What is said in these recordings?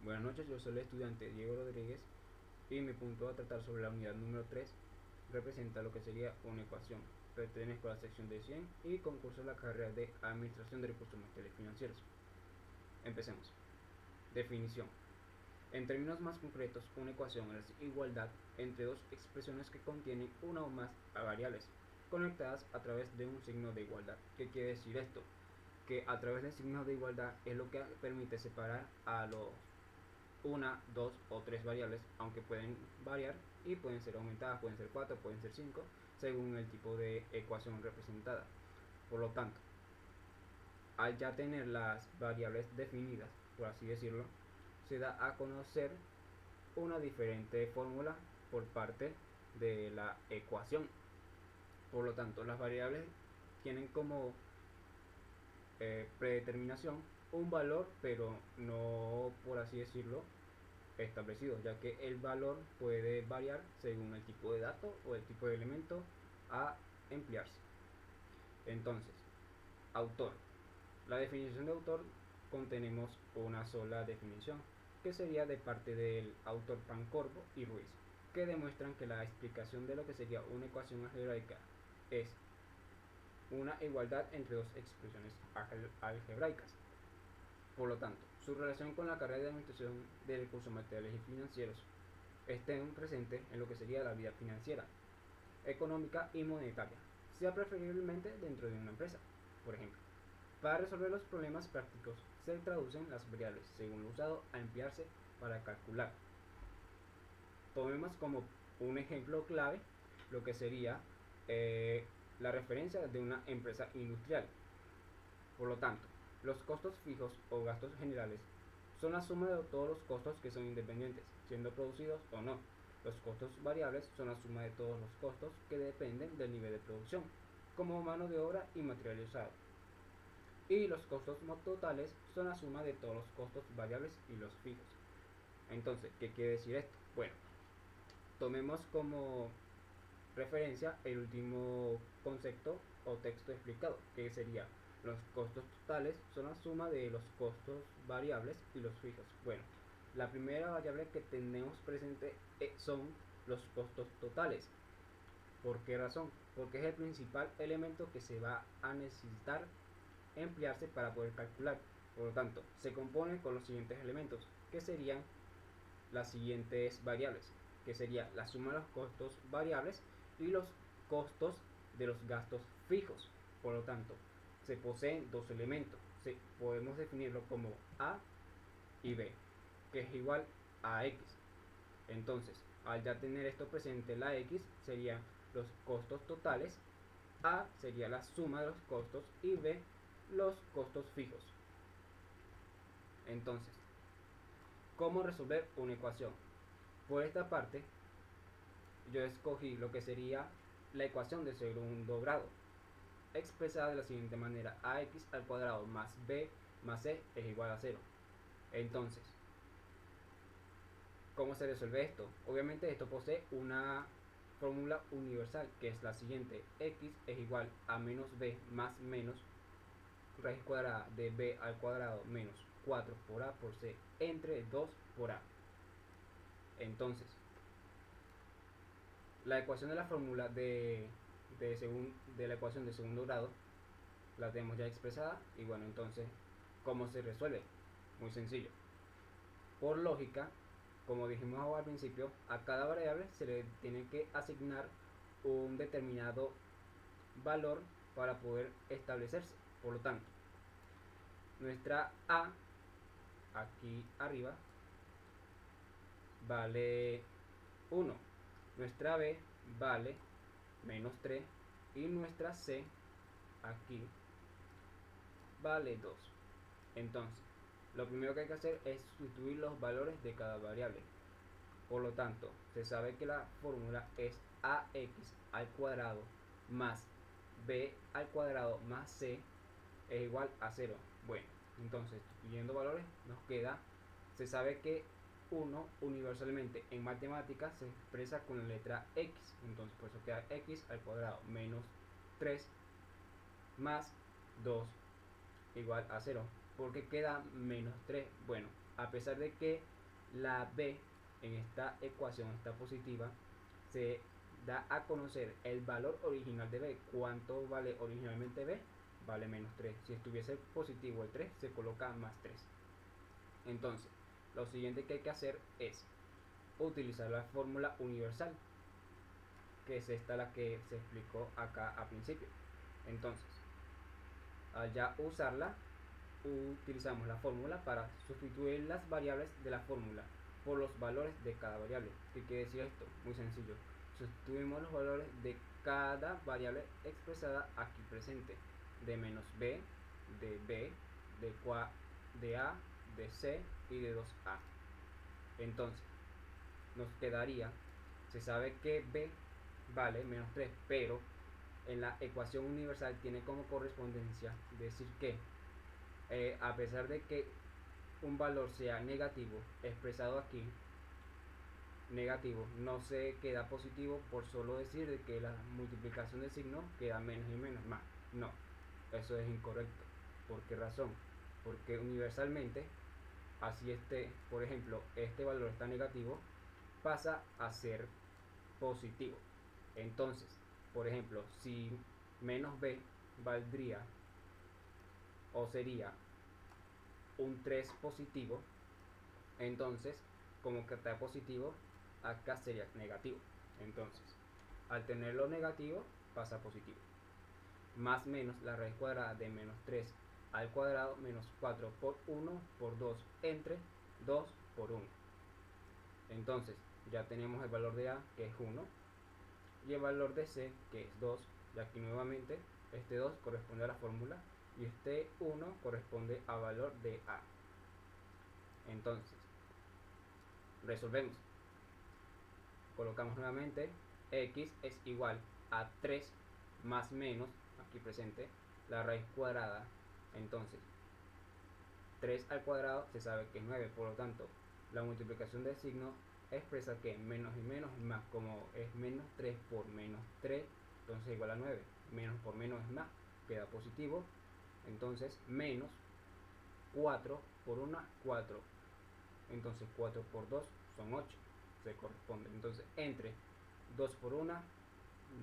Buenas noches, yo soy el estudiante Diego Rodríguez y mi punto a tratar sobre la unidad número 3 representa lo que sería una ecuación. Pertenezco a la sección de 100 y concurso en la carrera de Administración de Recursos Materiales y Financieros. Empecemos. Definición. En términos más concretos, una ecuación es igualdad entre dos expresiones que contienen una o más variables conectadas a través de un signo de igualdad. ¿Qué quiere decir esto? Que a través del signo de igualdad es lo que permite separar a los una, dos o tres variables, aunque pueden variar y pueden ser aumentadas, pueden ser 4, pueden ser 5, según el tipo de ecuación representada. Por lo tanto, al ya tener las variables definidas, por así decirlo, se da a conocer una diferente fórmula por parte de la ecuación. Por lo tanto, las variables tienen como predeterminación un valor, pero no, por así decirlo, establecido, ya que el valor puede variar según el tipo de dato o el tipo de elemento a emplearse. Entonces, autor. La definición de autor contenemos una sola definición, que sería de parte del autor Pancorbo y Ruiz, que demuestran que la explicación de lo que sería una ecuación algebraica es una igualdad entre dos expresiones algebraicas. Por lo tanto, su relación con la carrera de Administración de Recursos Materiales y Financieros estén presentes en lo que sería la vida financiera, económica y monetaria, sea preferiblemente dentro de una empresa. Por ejemplo, para resolver los problemas prácticos se traducen las variables según lo usado a emplearse para calcular. Tomemos como un ejemplo clave lo que sería la referencia de una empresa industrial. Por lo tanto, los costos fijos o gastos generales son la suma de todos los costos que son independientes, siendo producidos o no. Los costos variables son la suma de todos los costos que dependen del nivel de producción, como mano de obra y material usado. Y los costos totales son la suma de todos los costos variables y los fijos. Entonces, ¿qué quiere decir esto? Bueno, tomemos como referencia el último concepto o texto explicado, que sería los costos totales son la suma de los costos variables y los fijos. Bueno, la primera variable que tenemos presente son los costos totales. ¿Por qué razón? Porque es el principal elemento que se va a necesitar emplearse para poder calcular. Por lo tanto, se compone con los siguientes elementos, que serían las siguientes variables, que sería la suma de los costos variables y los costos de los gastos fijos. Por lo tanto, se poseen dos elementos. Podemos definirlo como A y B, que es igual a X. Entonces, al ya tener esto presente, la X sería los costos totales, A sería la suma de los costos y B los costos fijos. Entonces, ¿cómo resolver una ecuación? Por esta parte, yo escogí lo que sería la ecuación de segundo grado, expresada de la siguiente manera: ax al cuadrado más b más c es igual a 0. Entonces, ¿cómo se resuelve esto? Obviamente esto posee una fórmula universal, que es la siguiente: x es igual a menos b más menos raíz cuadrada de b al cuadrado menos 4 por a por c entre 2 por a. Entonces, la ecuación de la fórmula de la ecuación de segundo grado la tenemos ya expresada. Y bueno, entonces, ¿cómo se resuelve? Muy sencillo. Por lógica, como dijimos al principio, a cada variable se le tiene que asignar un determinado valor para poder establecerse. Por lo tanto, nuestra a aquí arriba vale 1, nuestra b vale menos 3 y nuestra c aquí vale 2. Entonces, lo primero que hay que hacer es sustituir los valores de cada variable. Por lo tanto, se sabe que la fórmula es ax al cuadrado más b al cuadrado más c es igual a 0. Bueno, entonces, sustituyendo valores nos queda, se sabe que 1 universalmente en matemáticas se expresa con la letra x. Entonces, por eso queda x al cuadrado menos 3 más 2 igual a 0. ¿Por qué queda menos 3? Bueno, pesar de que la b en esta ecuación está positiva, se da a conocer el valor original de b. ¿Cuánto vale originalmente b? Vale menos 3. Si estuviese positivo el 3, se coloca más 3. Entonces, lo siguiente que hay que hacer es utilizar la fórmula universal, que es esta la que se explicó acá a principio. Entonces, al ya usarla, utilizamos la fórmula para sustituir las variables de la fórmula por los valores de cada variable. ¿Qué quiere decir esto? Muy sencillo. Sustituimos los valores de cada variable expresada aquí presente, de menos b, de a, de c y de 2a. Entonces, nos quedaría, se sabe que b vale menos 3, pero en la ecuación universal tiene como correspondencia decir que a pesar de que un valor sea negativo, expresado aquí, negativo, no se queda positivo por solo decir de que la multiplicación de signo queda menos y menos, más. No, eso es incorrecto. ¿Por qué razón? Porque universalmente, así por ejemplo, este valor está negativo, pasa a ser positivo. Entonces, por ejemplo, si menos b valdría o sería un 3 positivo, entonces como que está positivo, acá sería negativo. Entonces, al tenerlo negativo, pasa a positivo. Más menos la raíz cuadrada de menos 3 al cuadrado menos 4 por 1 por 2 entre 2 por 1. Entonces, ya tenemos el valor de a, que es 1, y el valor de c, que es 2. Y aquí nuevamente este 2 corresponde a la fórmula y este 1 corresponde al valor de a. Entonces, resolvemos. Colocamos nuevamente x es igual a 3 más menos, aquí presente, la raíz cuadrada. Entonces, 3 al cuadrado se sabe que es 9, por lo tanto, la multiplicación de signo expresa que menos y menos es más. Como es menos 3 por menos 3, entonces igual a 9. Menos por menos es más, queda positivo. Entonces, menos 4 por 1, 4. Entonces, 4 por 2 son 8. Se corresponde. Entonces, entre 2 por 1,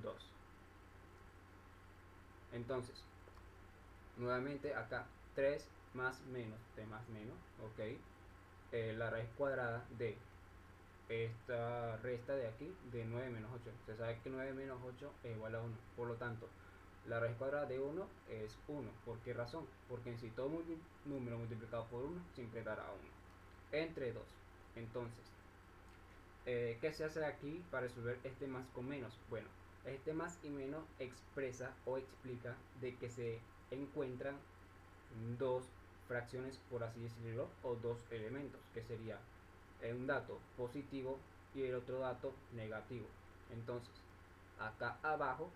2. Entonces, nuevamente acá 3 más menos, t más menos, ok. La raíz cuadrada de esta resta de aquí, de 9 menos 8. Se sabe que 9 menos 8 es igual a 1. Por lo tanto, la raíz cuadrada de 1 es 1. ¿Por qué razón? Porque en sí todo número multiplicado por 1 siempre dará 1. Entre 2. Entonces, ¿qué se hace aquí para resolver este más con menos? Bueno, este más y menos expresa o explica de que se encuentran dos fracciones, por así decirlo, o dos elementos, que sería un dato positivo y el otro dato negativo. Entonces, acá abajo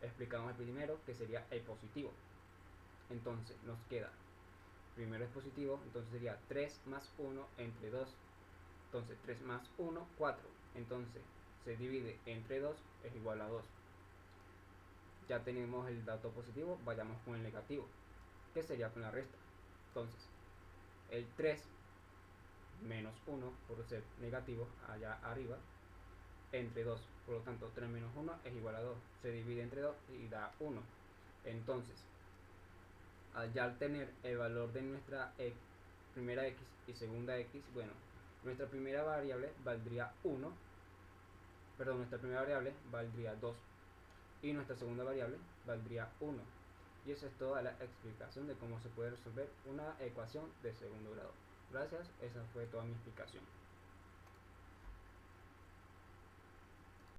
explicamos el primero, que sería el positivo. Entonces, nos queda, primero es positivo, entonces sería 3 más 1 entre 2. Entonces, 3 más 1, 4. Entonces, se divide entre 2, es igual a 2. Ya tenemos el dato positivo, vayamos con el negativo, que sería con la resta. Entonces, el 3 menos 1, por ser negativo, allá arriba, entre 2. Por lo tanto, 3 menos 1 es igual a 2. Se divide entre 2 y da 1. Entonces, al tener el valor de nuestra primera x y segunda x, bueno, nuestra primera variable valdría 1, perdón, nuestra primera variable valdría 2 y nuestra segunda variable valdría 1. Y esa es toda la explicación de cómo se puede resolver una ecuación de segundo grado. Gracias, esa fue toda mi explicación.